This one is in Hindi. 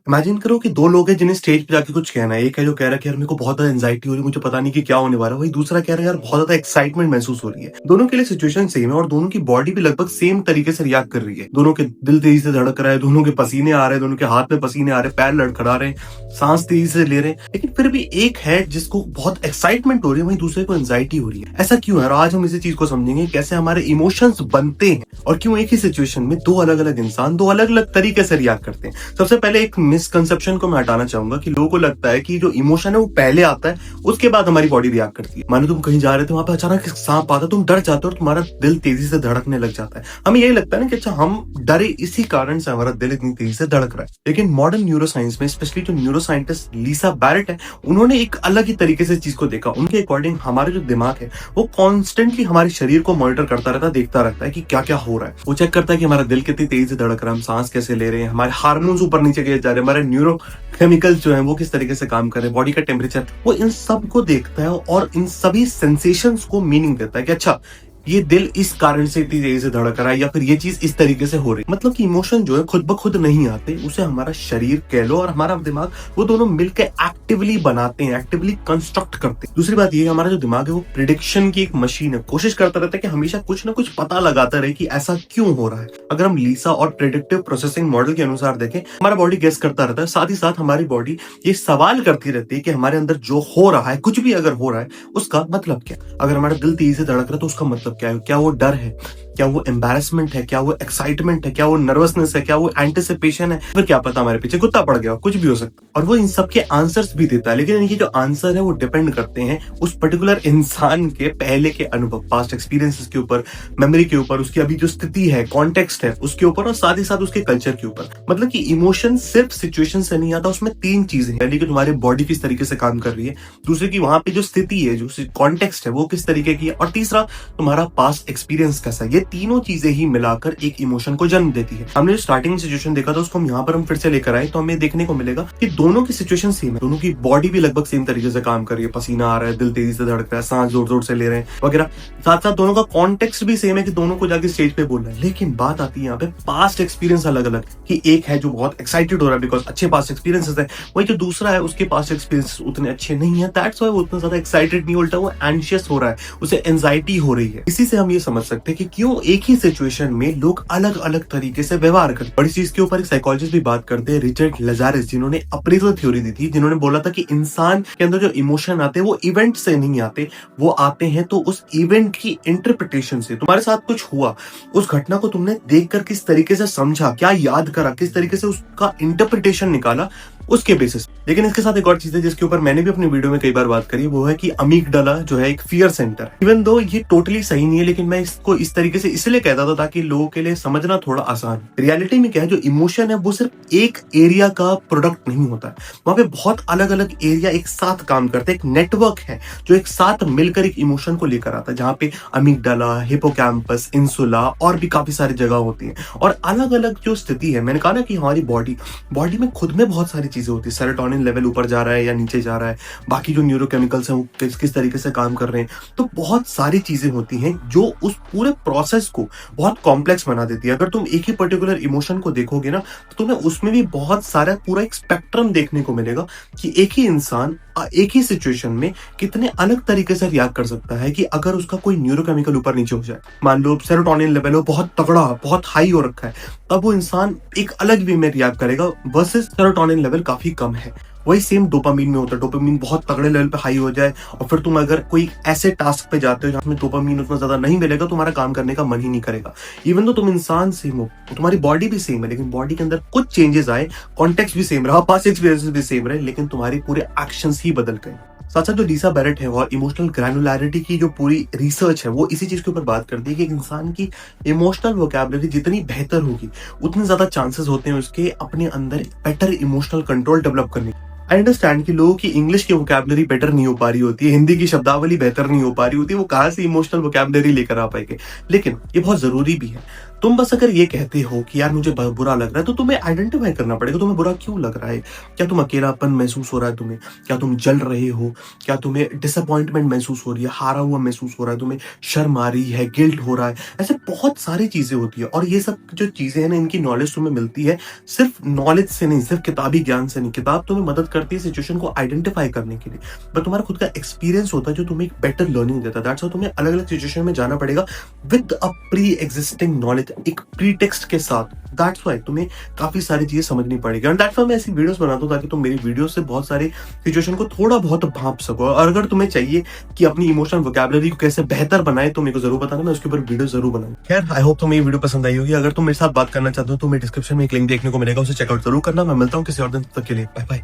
इमेजिन करो कि 2 लोग हैं जिन्हें स्टेज पे जाके कुछ कहना है। एक है जो कह रहा है कि यार मेरे को बहुत ज़्यादा एंग्जायटी हो रही है, मुझे पता नहीं कि क्या होने वाला है। वहीं दूसरा कह रहा है यार बहुत ज़्यादा एक्साइटमेंट महसूस हो रही है। दोनों के लिए सिचुएशन सेम है और दोनों की बॉडी भी लगभग सेम तरीके से रिएक्ट कर रही है। दोनों के दिल तेजी से धड़क रहा है, दोनों के पसीने आ रहे हैं, दोनों के हाथ में पसीने आ रहे हैं, पैर लड़खड़ा रहे हैं, सांस तेजी से ले रहे हैं। लेकिन फिर भी एक है जिसको बहुत एक्साइटमेंट हो रही है, वहीं दूसरे को एंग्जायटी हो रही है। ऐसा क्यों है? और आज हम इसी चीज को समझेंगे, कैसे हमारे इमोशंस बनते हैं और क्यों एक ही सिचुएशन में दो अलग अलग इंसान दो अलग अलग तरीके से रिएक्ट करते हैं। सबसे पहले एक मिसकंसेप्शन को मैं हटाना चाहूंगा कि लोगों को लगता है कि जो इमोशन है वो पहले आता है, उसके बाद हमारी बॉडी रिएक्ट करती है। मानो तुम कहीं जा रहे थे, वहां पे अचानक एक सांप आता है, तुम डर जाते हो और तुम्हारा दिल तेजी से धड़कने लग जाता है। हमें यही लगता है ना कि अच्छा हम डरे, इसी कारण से हमारा दिल इतनी तेजी से धड़क रहा है। लेकिन मॉडर्न न्यूरोसाइंस में स्पेशली जो न्यूरो साइंटिस्ट लीसा बैरेट है, उन्होंने एक अलग ही तरीके से चीज को देखा। उनके अकॉर्डिंग हमारे जो दिमाग है वो कॉन्स्टेंटली हमारे शरीर को मॉनिटर करता रहता है, देखता रहता है कि क्या क्या हो रहा है। वो चेक करता है कि हमारा दिल कितनी तेजी से धड़क रहा है, हम सांस कैसे ले रहे हैं, हमारे हार्मोन्स ऊपर नीचे कैसे जा रहे हैं, हमारे न्यूरो केमिकल्स जो है वो किस तरीके से काम कर रहे हैं, बॉडी का टेम्परेचर, वो इन सब को देखता है और इन सभी सेंसेशंस को मीनिंग देता है कि अच्छा ये दिल इस कारण से इतनी तेजी से धड़क रहा है या फिर ये चीज इस तरीके से हो रही है। मतलब कि इमोशन जो है खुद ब खुद नहीं आते, उसे हमारा शरीर कह लो और हमारा दिमाग, वो दोनों मिलकर एक्टिवली बनाते हैं, एक्टिवली कंस्ट्रक्ट करते हैं। दूसरी बात ये, हमारा जो दिमाग है वो प्रिडिक्शन की एक मशीन है, कोशिश करता रहता है कि हमेशा कुछ ना कुछ पता लगाता रहे कि ऐसा क्यों हो रहा है। अगर हम लीसा और प्रेडिक्टिव प्रोसेसिंग मॉडल के अनुसार देखें, हमारा बॉडी गेस करता रहता है, साथ ही साथ हमारी बॉडी ये सवाल करती रहती है कि हमारे अंदर जो हो रहा है, कुछ भी अगर हो रहा है, उसका मतलब क्या। अगर हमारा दिल तेजी से धड़क रहा है तो उसका मतलब क्या है? क्या वो डर है, क्या वो एम्बैरेसमेंट है, क्या वो एक्साइटमेंट है, क्या वो नर्वसनेस है, क्या वो एंटिसिपेशन है, फिर क्या पता हमारे पीछे कुत्ता पड़ गया, कुछ भी हो सकता है। और वो इन सब के आंसर्स भी देता है, लेकिन इनकी जो आंसर है वो डिपेंड करते हैं उस पर्टिकुलर इंसान के पहले के अनुभव, पास्ट एक्सपीरियंसेस के ऊपर, मेमोरी के ऊपर, उसकी अभी जो स्थिति है, कॉन्टेक्स्ट है उसके ऊपर, और साथ ही साथ उसके कल्चर के ऊपर। मतलब कि इमोशन सिर्फ सिचुएशन से नहीं आता, उसमें 3 चीजें हैं। पहली कि तुम्हारी बॉडी किस तरीके से काम कर रही है, दूसरी की वहां पे जो स्थिति है, जो कॉन्टेक्स्ट है वो किस तरीके की है, और तीसरा तुम्हारा पास्ट एक्सपीरियंस कैसा है। ये तीनों चीजें ही मिलाकर एक इमोशन को जन्म देती है। हमने जो स्टार्टिंग सिचुएशन देखा था उसको हम यहाँ पर हम फिर से लेकर आए, तो हमें देखने को मिलेगा कि दोनों की सिचुएशन सेम है, दोनों की बॉडी भी लगभग सेम तरीके से काम कर रही है, पसीना आ रहा है, दिल तेजी से धड़क रहा है, सांस जोर जोर से ले रहे हैं वगैरह। साथ साथ दोनों का कॉन्टेक्स्ट भी सेम है कि दोनों को जाके स्टेज पे बोलना है। लेकिन बात आती है यहाँ पे पास्ट एक्सपीरियंस अलग अलग, कि एक है जो बहुत एक्साइटेड हो रहा है बिकॉज अच्छे पास्ट एक्सपीरियंसेस है, वही जो दूसरा है उसके पास्ट एक्सपीरियंस उतने अच्छे नहीं है, दैट्स व्हाई वो उतना ज्यादा एक्साइटेड नहीं, उल्टा वो एंशियस हो रहा है, उसे एंजाइटी हो रही है। इसी से हम ये समझ सकते हैं कि क्यों एक ही सिचुएशन में लोग अलग अलग तरीके से व्यवहार करते हैं। और इस चीज के ऊपर एक साइकोलॉजिस्ट भी बात करते हैं, रिचर्ड लजारिस, जिन्होंने अप्रेजल थ्योरी दी थी, जिन्होंने बोला था कि इंसान के अंदर जो इमोशन आते हैं वो इवेंट से नहीं आते, वो आते हैं तो उस इवेंट की इंटरप्रिटेशन से। तुम्हारे साथ कुछ हुआ, उस घटना को तुमने देखकर किस तरीके से समझा, क्या याद करा, किस तरीके से उसका इंटरप्रिटेशन निकाला, उसके बेसिस। लेकिन इसके साथ एक और चीज है जिसके ऊपर मैंने भी अपनी वीडियो में कई बार बात करी, वो है कि अमीगडाला जो है एक फियर सेंटर। इवन दो ये टोटली सही नहीं है, लेकिन मैं इसको इस तरीके से इसलिए कहता था ताकि लोगों के लिए समझना थोड़ा आसान। रियलिटी में क्या है, जो इमोशन है वो सिर्फ एक एरिया का प्रोडक्ट नहीं होता है, वहां पे बहुत अलग अलग एरिया एक साथ काम करते हैं, एक नेटवर्क है जो एक साथ मिलकर एक इमोशन को लेकर आता है, जहाँ पे अमीगडाला, हिपोकैम्पस, इंसुला और भी काफी सारी जगह होती है। और अलग अलग जो स्थिति है, मैंने कहा ना कि हमारी बॉडी में खुद में बहुत सारी चीजें होती है, सेरोटोनिन लेवल ऊपर जा रहा है या नीचे जा रहा है, बाकी जो न्यूरोकेमिकल्स हैं वो किस तरीके से काम कर रहे हैं, तो बहुत सारी चीजें होती हैं जो उस पूरे प्रोसेस को बहुत कॉम्प्लेक्स बना देती है। अगर तुम एक ही पर्टिकुलर इमोशन को देखोगे ना, तो तुम्हें उसमें भी बहुत सारा पूरा एक स्पेक्ट्रम देखने को मिलेगा कि एक ही इंसान एक ही सिचुएशन में कितने अलग तरीके से रिएक्ट कर सकता है। कि अगर उसका कोई न्यूरोकेमिकल ऊपर नीचे हो जाए, मान लो सेरोटोनिन लेवल हो बहुत तगड़ा, बहुत हाई हो रखा है, तब वो इंसान एक अलग वे में रिएक्ट करेगा वर्सेस सेरोटोनिन लेवल काफी कम है। वही सेम डोपामीन में होता है, डोपामीन बहुत तगड़े लेवल पे हाई हो जाए और फिर तुम अगर कोई ऐसे टास्क पे जाते हो जहाँ में डोपामीन उतना ज्यादा नहीं मिलेगा, तुम्हारा काम करने का मन ही नहीं करेगा। इवन तो तुम इंसान सेम हो, तुम्हारी बॉडी भी सेम है, लेकिन बॉडी के अंदर कुछ चेंजेस आए, कॉन्टेक्स्ट भी सेम रहा, पास्ट एक्सपीरियंसेस भी सेम रहे, लेकिन तुम्हारे पूरे एक्शंस ही बदल गए। साथ साथ जो लीसा बैरेट है और इमोशनल ग्रैनुलैरिटी की जो पूरी रिसर्च है वो इसी चीज के ऊपर बात करती है कि एक इंसान की इमोशनल वोकैबुलरी जितनी बेहतर होगी, उतने ज्यादा चांसेस होते हैं उसके अपने अंदर बेटर इमोशनल कंट्रोल डेवलप करने। आई अंडरस्टैंड कि लोगों की इंग्लिश की वोकैबुलरी बेटर नहीं हो पा रही होती है, हिंदी की शब्दावली बेहतर नहीं हो पा रही होती है, वो कहाँ से इमोशनल वोकैबुलरी लेकर आ पाएंगे। लेकिन ये बहुत ज़रूरी भी है। तुम बस अगर ये कहते हो कि यार मुझे ब बुरा लग रहा है, तो तुम्हें आइडेंटिफ़ाई करना पड़ेगा, तुम्हें बुरा क्यों लग रहा है? क्या तुम अकेलापन महसूस हो रहा है तुम्हें? क्या तुम जल रहे हो? क्या तुम्हें डिसअपॉइंटमेंट महसूस हो रही है? हारा हुआ महसूस हो रहा है तुम्हें? शर्म आ रही है? गिल्ट हो रहा है? ऐसे बहुत सारी चीज़ें होती हैं और ये सब जो चीज़ें हैं ना, इनकी नॉलेज तुम्हें मिलती है सिर्फ नॉलेज से नहीं, सिर्फ किताबी ज्ञान से नहीं। किताब तुम्हें मदद करती है सिचुएशन को आइडेंटिफाई करने के लिए, पर तुम्हारा खुद का एक्सपीरियंस होता है जो तुम्हें एक बेटर लर्निंग देता है। दैट्स व्हाई तुम्हें अलग-अलग सिचुएशन में जाना पड़ेगा with a pre existing knowledge, एक प्रीटेक्स्ट के साथ। दैट्स व्हाई तुम्हें काफ़ी सारी चीज़ें समझनी पड़ेगी एंड दैट्स व्हाई मैं ऐसी वीडियोज़ बनाता हूँ ताकि तुम मेरी वीडियो से बहुत सारे सिचुएशन को थोड़ा बहुत भाँप सको। और अगर तुम्हें चाहिए कि अपनी इमोशनल वोकैबुलरी को कैसे बेहतर बनाए, तो मेरे को ज़रूर बताना, मैं उसके ऊपर वीडियो ज़रूर बनाऊँगा। खैर, आई होप तुम्हें ये वीडियो पसंद आई होगी। अगर तुम मेरे साथ बात करना चाहते हो तो मेरे डिस्क्रिप्शन में एक लिंक देखने को मिलेगा, उसे चेकआउट ज़रूर करना। मैं मिलता हूँ किसी और दिन, तब तक के लिए बाय बाय।